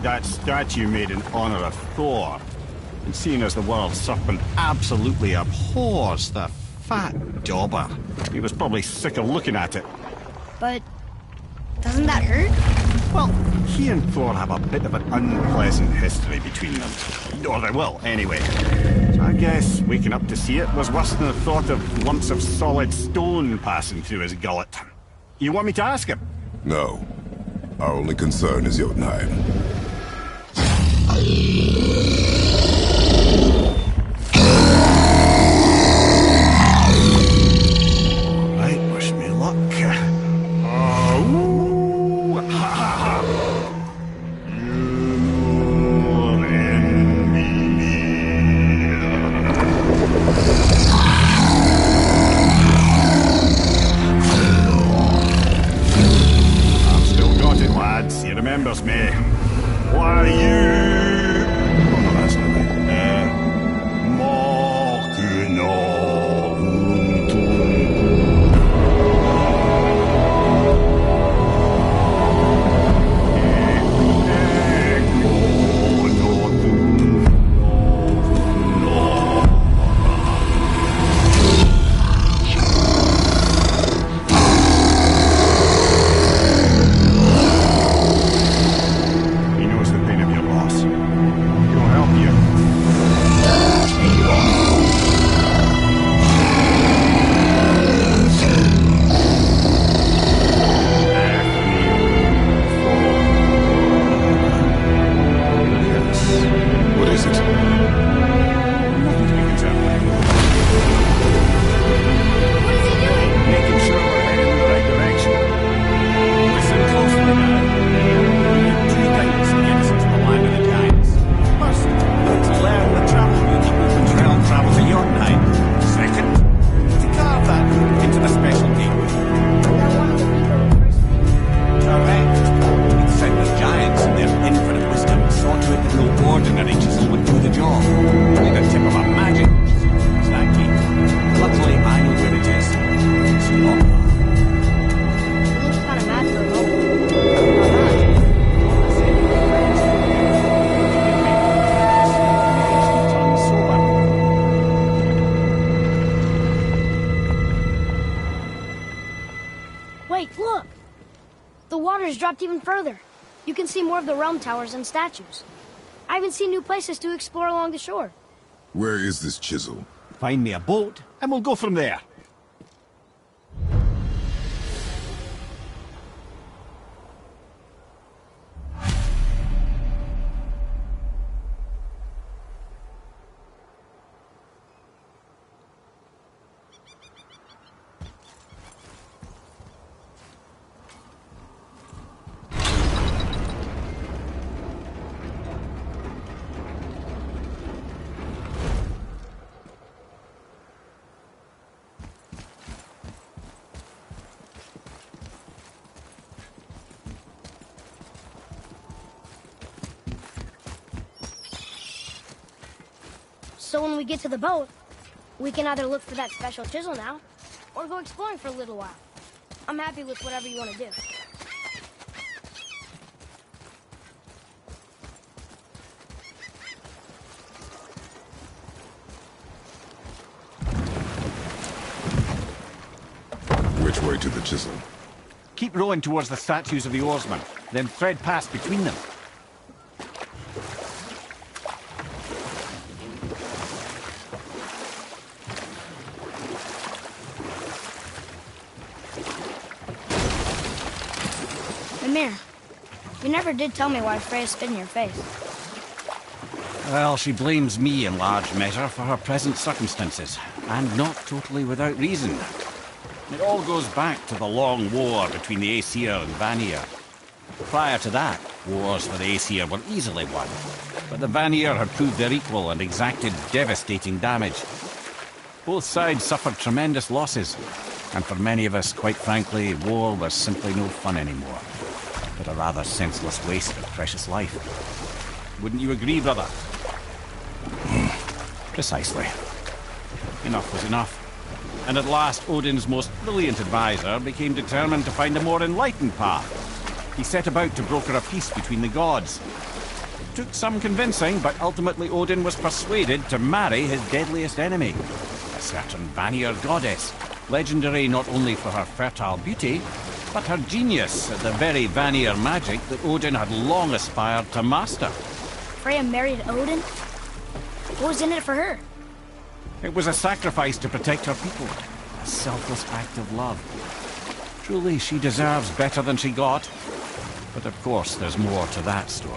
had that statue made in honor of Thor. And seeing as the world serpent absolutely abhors the fat dauber, he was probably sick of looking at it. But doesn't that hurt? Well, he and Thor have a bit of an unpleasant history between them. Or they will, anyway. So I guess waking up to see it was worse than the thought of lumps of solid stone passing through his gullet. You want me to ask him? No. Our only concern is Jotunheim. Alright, wish me luck. He remembers me. Why are you? Oh, no, that's not it. Wait, look! The water's dropped even further. You can see more of the realm towers and statues. I even see new places to explore along the shore. Where is this chisel? Find me a boat, and we'll go from there. So when we get to the boat, we can either look for that special chisel now, or go exploring for a little while. I'm happy with whatever you want to do. Which way to the chisel? Keep rowing towards the statues of the oarsmen, then thread past between them. Mimir, you never did tell me why Freya spit in your face. Well, she blames me in large measure for her present circumstances, and not totally without reason. It all goes back to the long war between the Aesir and Vanir. Prior to that, wars for the Aesir were easily won, but the Vanir had proved their equal and exacted devastating damage. Both sides suffered tremendous losses, and for many of us, quite frankly, war was simply no fun anymore, but a rather senseless waste of precious life. Wouldn't you agree, brother? Precisely. Enough was enough. And at last, Odin's most brilliant advisor became determined to find a more enlightened path. He set about to broker a peace between the gods. took some convincing, but ultimately Odin was persuaded to marry his deadliest enemy, a certain Vanir goddess, legendary not only for her fertile beauty, but her genius at the very Vanir magic that Odin had long aspired to master. Freya married Odin? What was in it for her? It was a sacrifice to protect her people, a selfless act of love. Truly, she deserves better than she got. But of course, there's more to that story.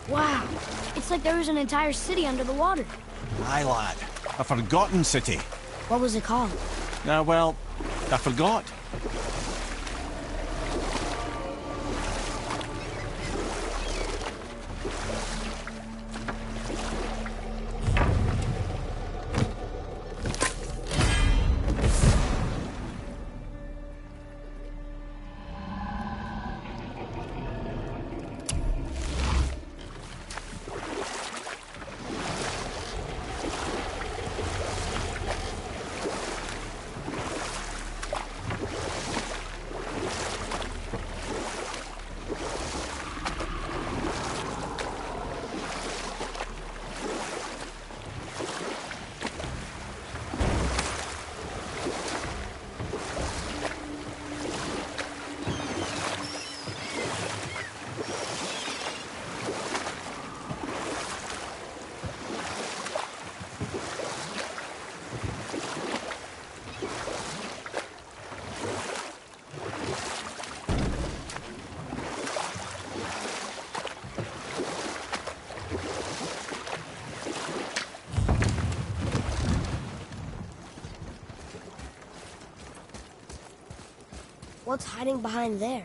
Wow, it's like there was an entire city under the water. Aye, lad. A forgotten city. What was it called? Well, I forgot. What's hiding behind there?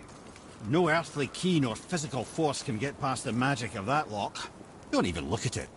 No earthly key nor physical force can get past the magic of that lock. Don't even look at it.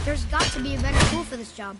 There's got to be a better tool for this job.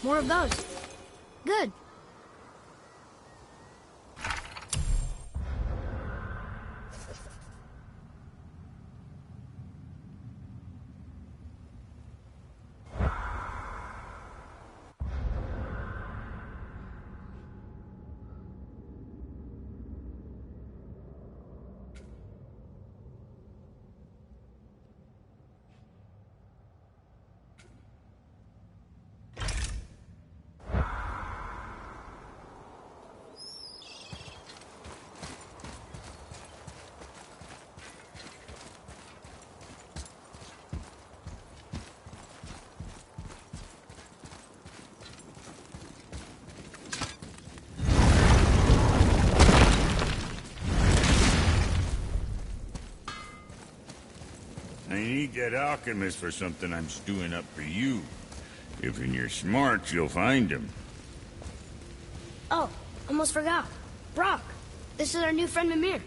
More of those. Good. I need that alchemist for something I'm stewing up for you. If in your smarts, you'll find him. Oh, almost forgot. Brock, this is our new friend Mimir.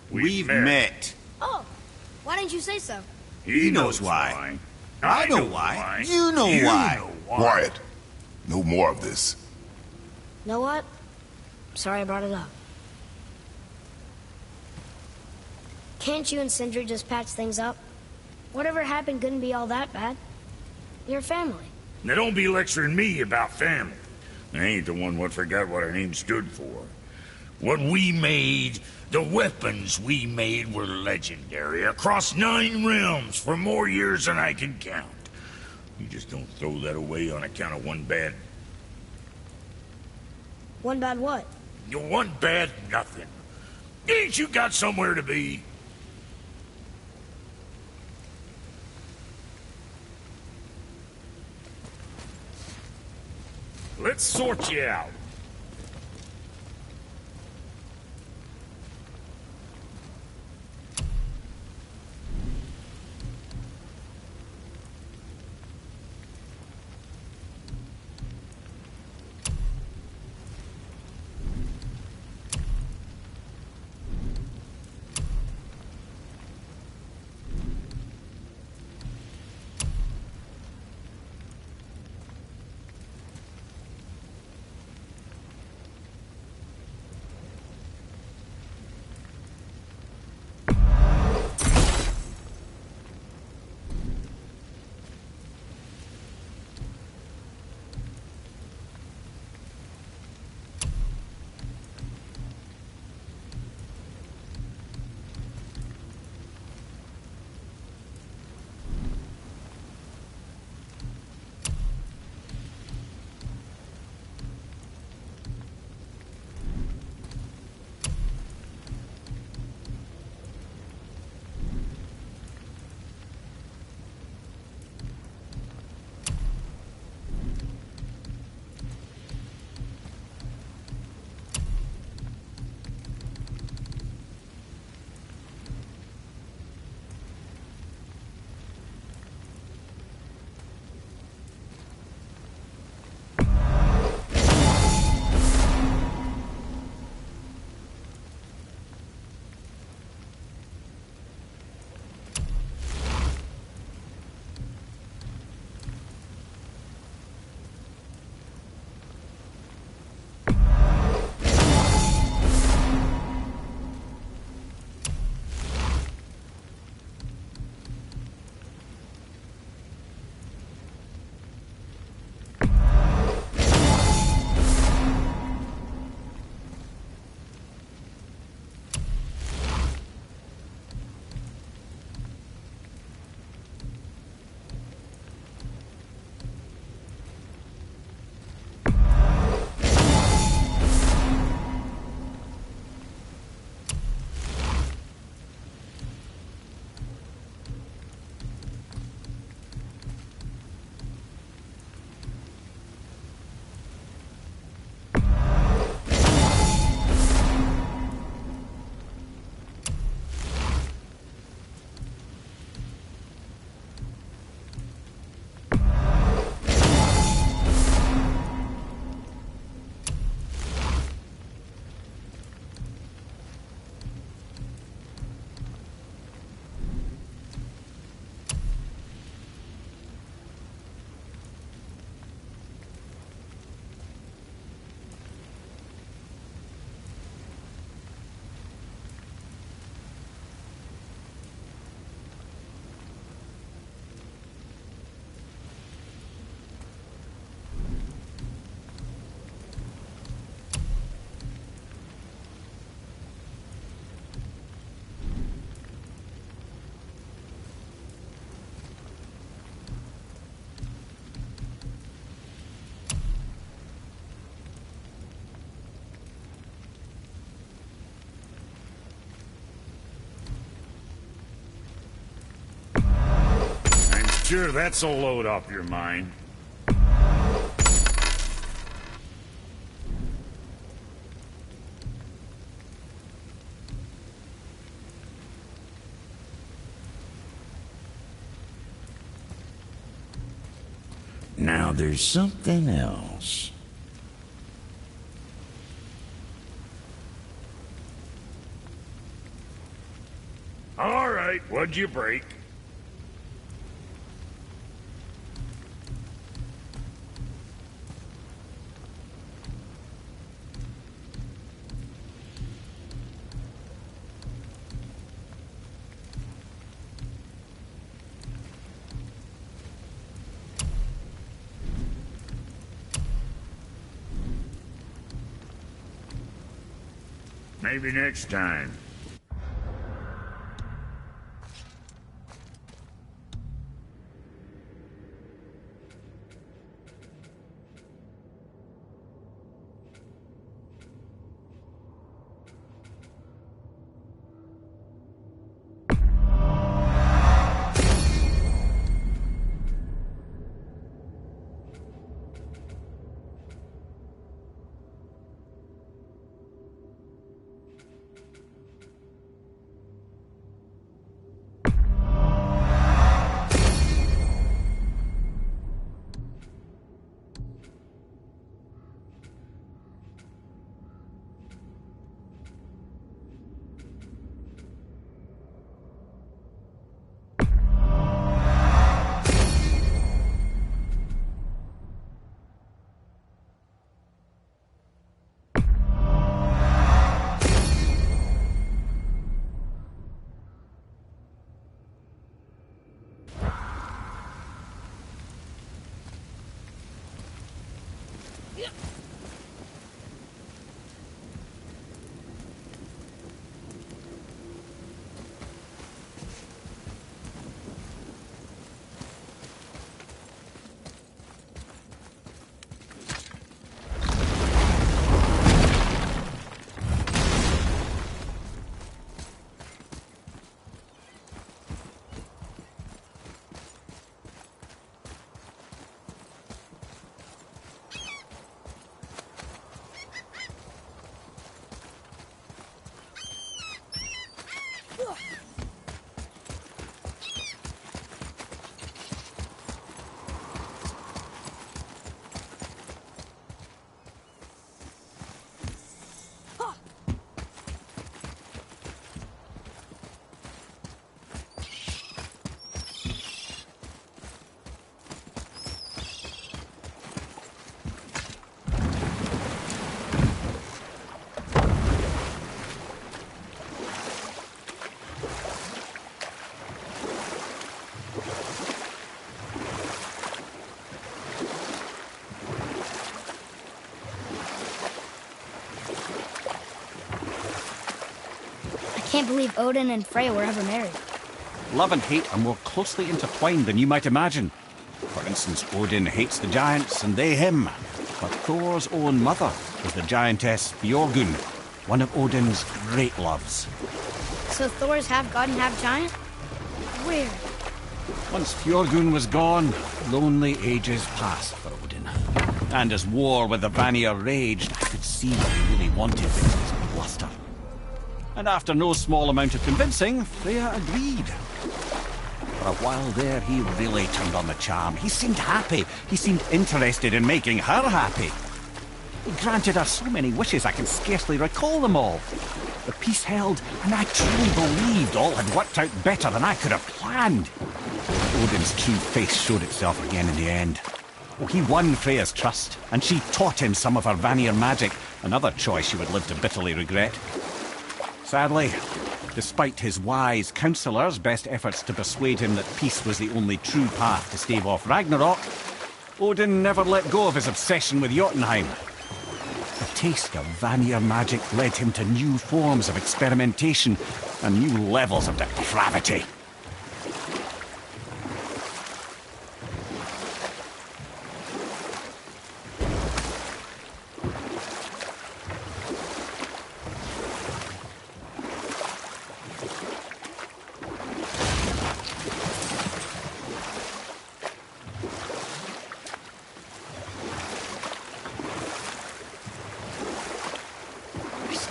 We've met. Oh, why didn't you say so? He knows why. I know why. You know why. Quiet. No more of this. Know what? Sorry I brought it up. Can't you and Sindri just patch things up? Whatever happened couldn't be all that bad. You're family. Now don't be lecturing me about family. I ain't the one what forgot what our name stood for. What we made, the weapons we made were legendary across 9 realms for more years than I can count. You just don't throw that away on account of one bad... One bad what? One bad nothing. Ain't you got somewhere to be? Let's sort you out. Sure, that's a load off your mind. Now there's something else. All right, what'd you break? Maybe next time. I can't believe Odin and Freya were ever married. Love and hate are more closely intertwined than you might imagine. For instance, Odin hates the giants and they him. But Thor's own mother was the giantess Björgun, one of Odin's great loves. So Thor's half god and half giant? Weird. Once Björgun was gone, lonely ages passed for Odin. And as war with the Vanir raged, I could see what he really wanted with his bluster. And after no small amount of convincing, Freya agreed. For a while there, he really turned on the charm. He seemed happy. He seemed interested in making her happy. He granted her so many wishes I can scarcely recall them all. The peace held, and I truly believed all had worked out better than I could have planned. Odin's true face showed itself again in the end. Oh, he won Freya's trust, and she taught him some of her Vanir magic, another choice she would live to bitterly regret. Sadly, despite his wise counsellors' best efforts to persuade him that peace was the only true path to stave off Ragnarok, Odin never let go of his obsession with Jotunheim. The taste of Vanir magic led him to new forms of experimentation and new levels of depravity.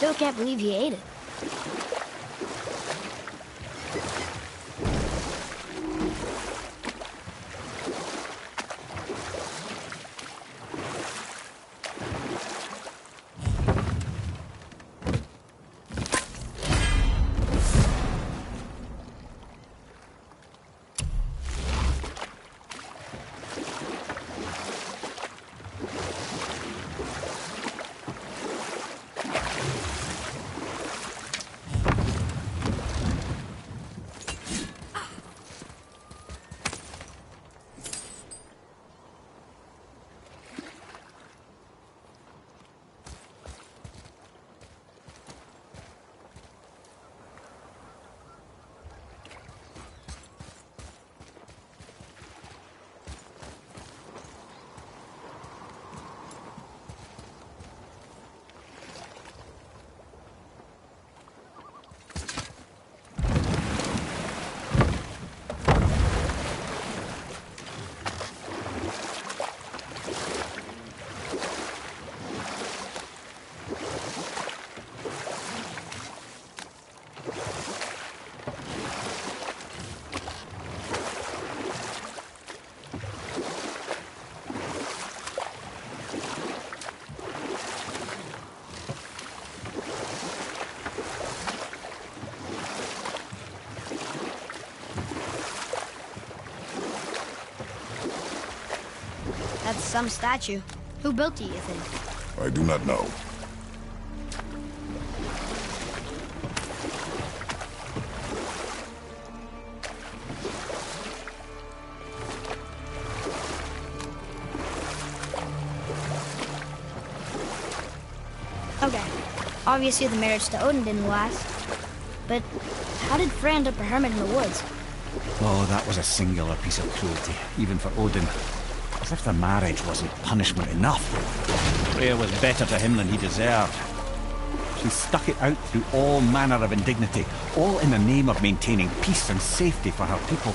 still can't believe he ate it. That's some statue. Who built it, you think? I do not know. Okay. Obviously the marriage to Odin didn't last. But how did Frey end up a hermit in the woods? Oh, that was a singular piece of cruelty, even for Odin. As if the marriage wasn't punishment enough. Freya was better to him than he deserved. She stuck it out through all manner of indignity, all in the name of maintaining peace and safety for her people.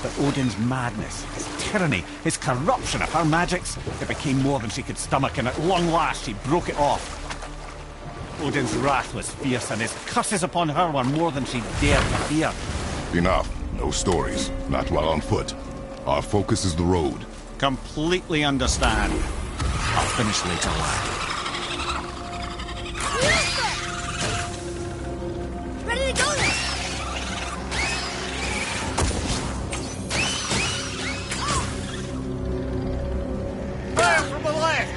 But Odin's madness, his tyranny, his corruption of her magics, it became more than she could stomach, and at long last she broke it off. Odin's wrath was fierce, and his curses upon her were more than she dared to fear. Enough. No stories. Not while on foot. Our focus is the road. Completely understand. I'll finish later, lad. Ready to go then! Fire from the left!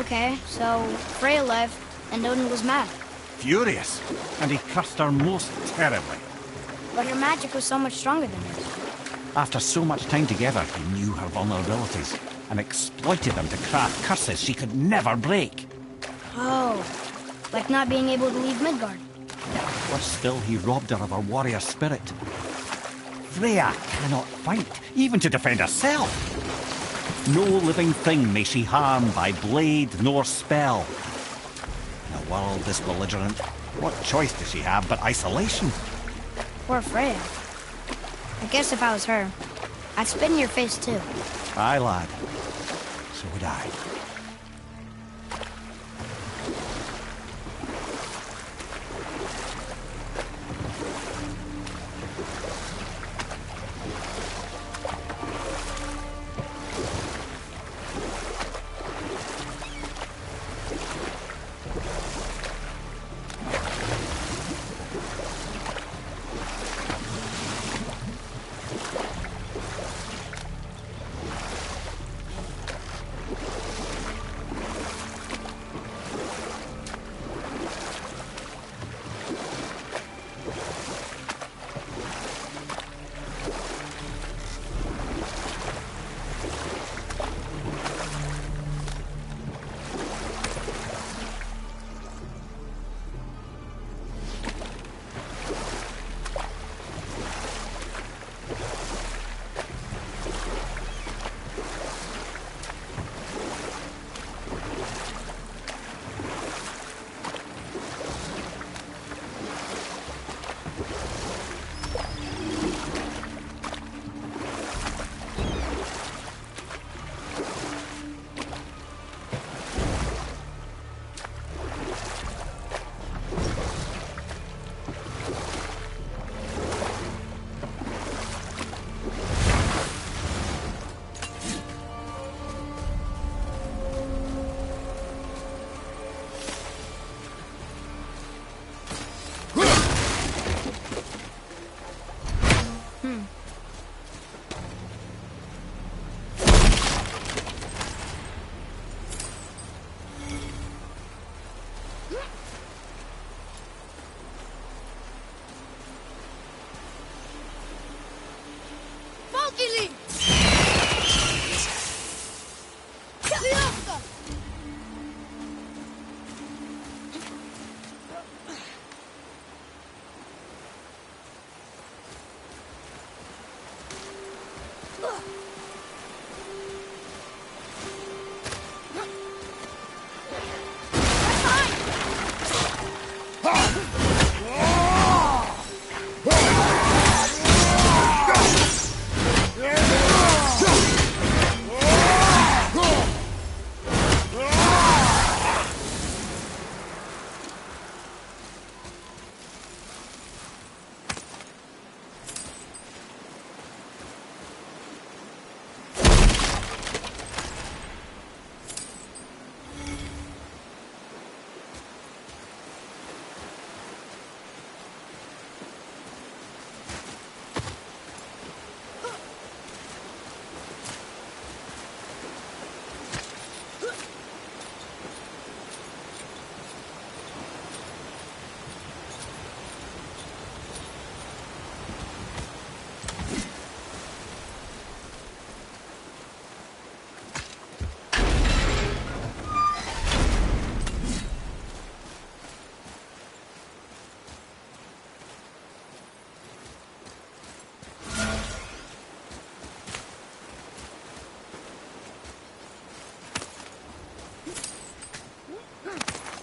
Okay, so Freya left, and Odin was mad. Furious, and he cursed her most terribly. But her magic was so much stronger than his. After so much time together, he knew her vulnerabilities and exploited them to craft curses she could never break. Oh, like not being able to leave Midgard. Worse still, he robbed her of her warrior spirit. Freya cannot fight, even to defend herself. No living thing may she harm by blade nor spell. In a world this belligerent, what choice does she have but isolation? Poor Freya. I guess if I was her, I'd spit in your face too. Aye, lad. So would I.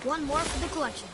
One more for the collection.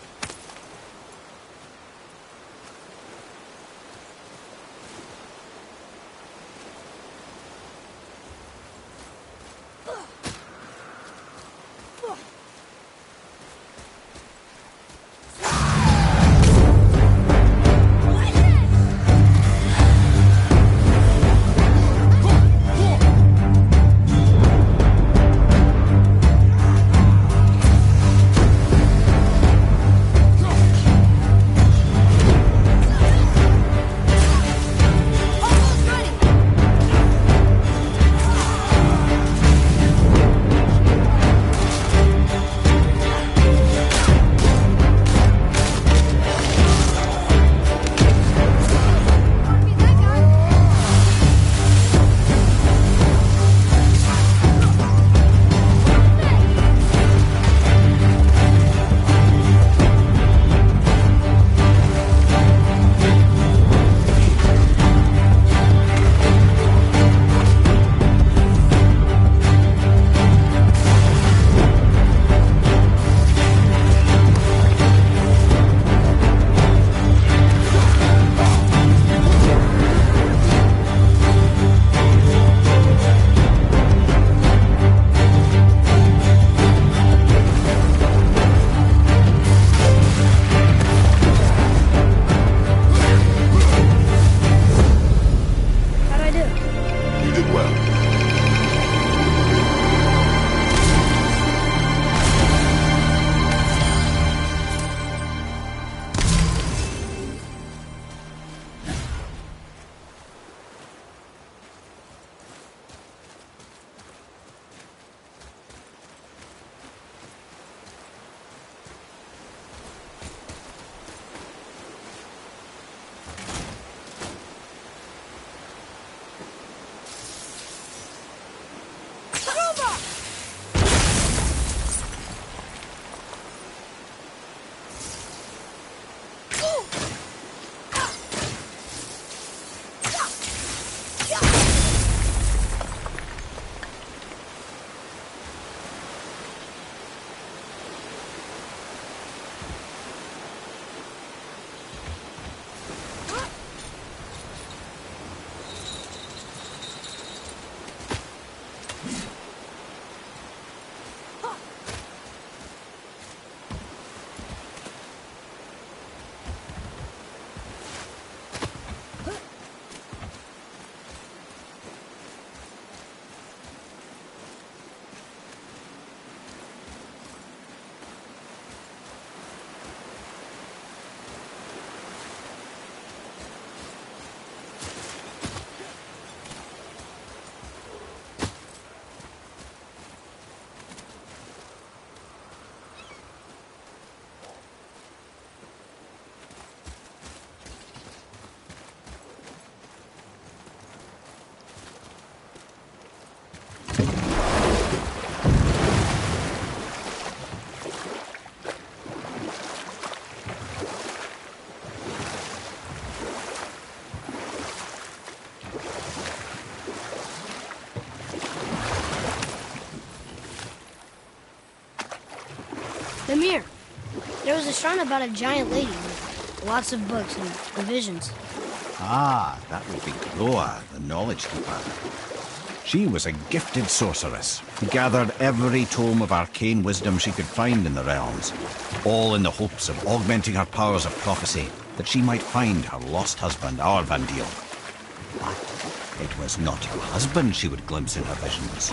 You did well. Lemire, there was a shrine about a giant lady with lots of books and visions. Ah, that would be Groa, the Knowledge Keeper. She was a gifted sorceress who gathered every tome of arcane wisdom she could find in the realms, all in the hopes of augmenting her powers of prophecy, that she might find her lost husband, Arvandil. But it was not her husband she would glimpse in her visions,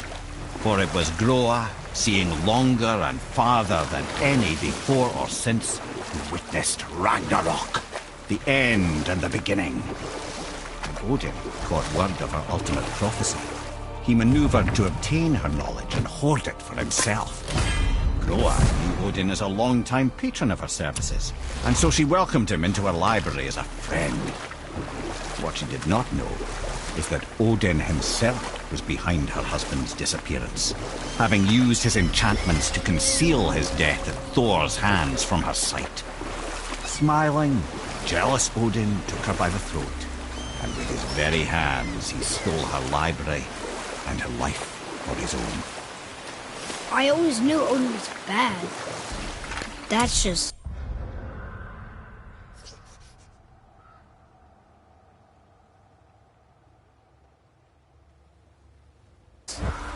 for it was Groa, seeing longer and farther than any before or since, who witnessed Ragnarok, the end and the beginning. When Odin caught word of her ultimate prophecy, he maneuvered to obtain her knowledge and hoard it for himself. Groa knew Odin as a long-time patron of her services, and so she welcomed him into her library as a friend. What she did not know is that Odin himself was behind her husband's disappearance, having used his enchantments to conceal his death at Thor's hands from her sight. Smiling, jealous Odin took her by the throat, and with his very hands he stole her library and her life for his own. I always knew Odin was bad. That's just...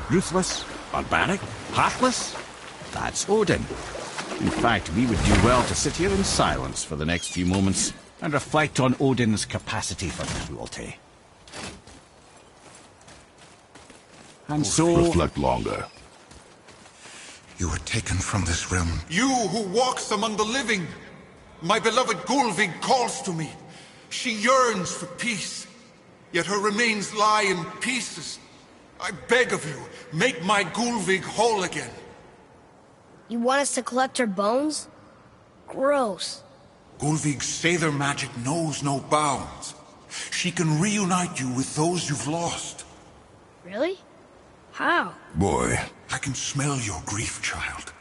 Ruthless, barbaric, heartless? That's Odin. In fact, we would do well to sit here in silence for the next few moments and reflect on Odin's capacity for cruelty. And so... Reflect longer. You were taken from this realm. You who walks among the living! My beloved Gulvig calls to me. She yearns for peace, yet her remains lie in pieces. I beg of you, make my Gulvig whole again. You want us to collect her bones? Gross. Gulvig's Sather magic knows no bounds. She can reunite you with those you've lost. Really? How? Boy. I can smell your grief, child.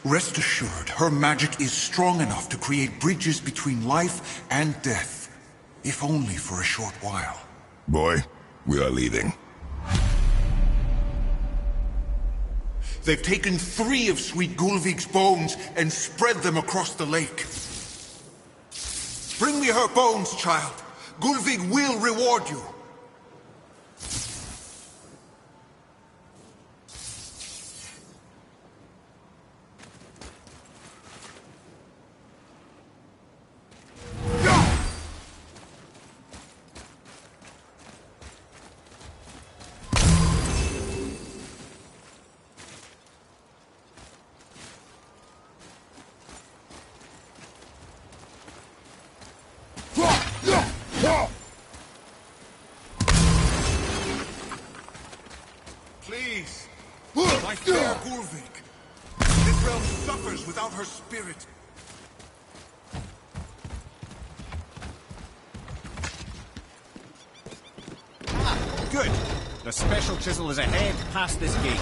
Rest assured, her magic is strong enough to create bridges between life and death, if only for a short while. Boy, we are leaving. They've taken 3 of Sweet Gulvig's bones and spread them across the lake. Bring me her bones, child. Gulvig will reward you. peace. My fair Gulvik. This realm suffers without her spirit. Good. The special chisel is ahead, past this gate.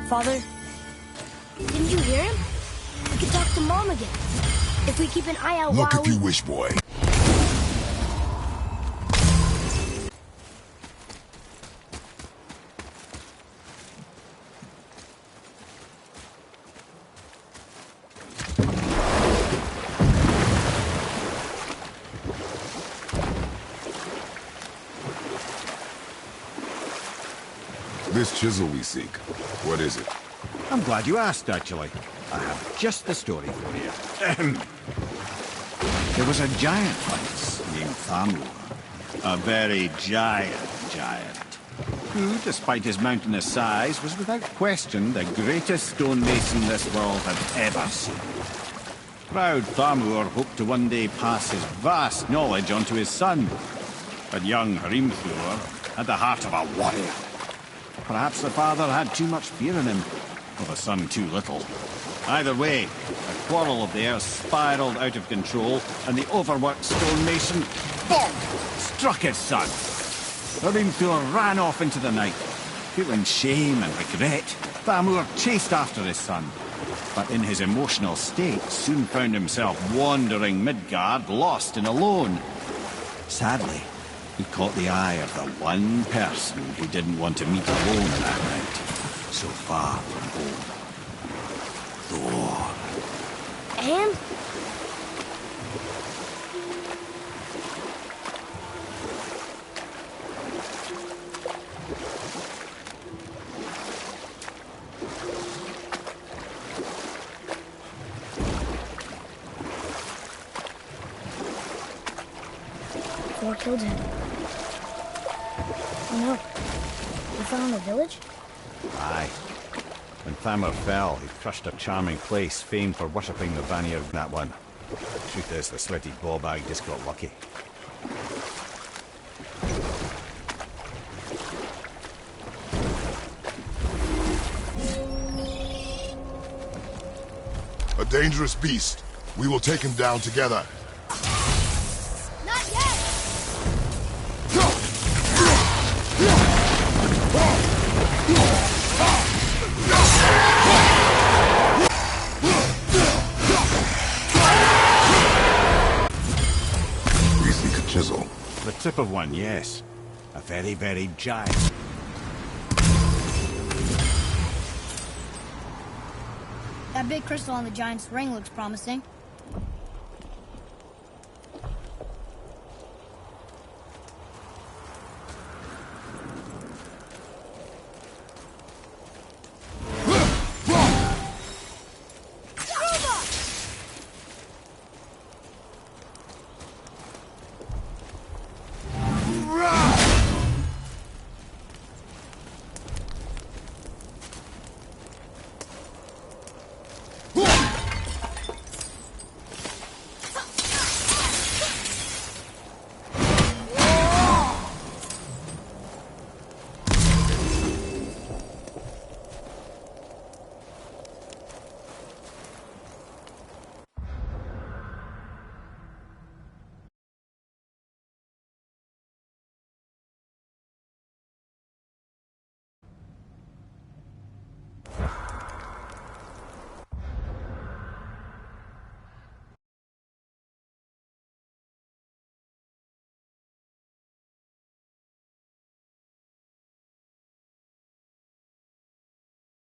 Father, didn't you hear him? We can talk to Mom again. If we keep an eye out Look while if you wish, boy. This chisel we seek, what is it? I'm glad you asked, actually. I have just the story for you. There was a giant once named Thamur. A very giant, who, despite his mountainous size, was without question the greatest stonemason this world had ever seen. Proud Thamur hoped to one day pass his vast knowledge on to his son. But young Hrimthur had the heart of a warrior. Perhaps the father had too much fear in him, or the son too little. Either way, a quarrel of theirs spiraled out of control, and the overworked stonemason, bonk, struck his son. Hrimthur ran off into the night. Feeling shame and regret, Thamur chased after his son, but in his emotional state soon found himself wandering Midgard, lost and alone. Sadly, he caught the eye of the one person who didn't want to meet alone that night, so far from home. Thor. And? Thor killed him. Oh no. We found the village? Aye. When Thamur fell, he crushed a charming place famed for worshipping the Vanir. That one. Truth is, the sweaty ballbag just got lucky. A dangerous beast. We will take him down together. Not yet! We seek a chisel. The tip of one, yes. A very, very giant. That big crystal on the giant's ring looks promising.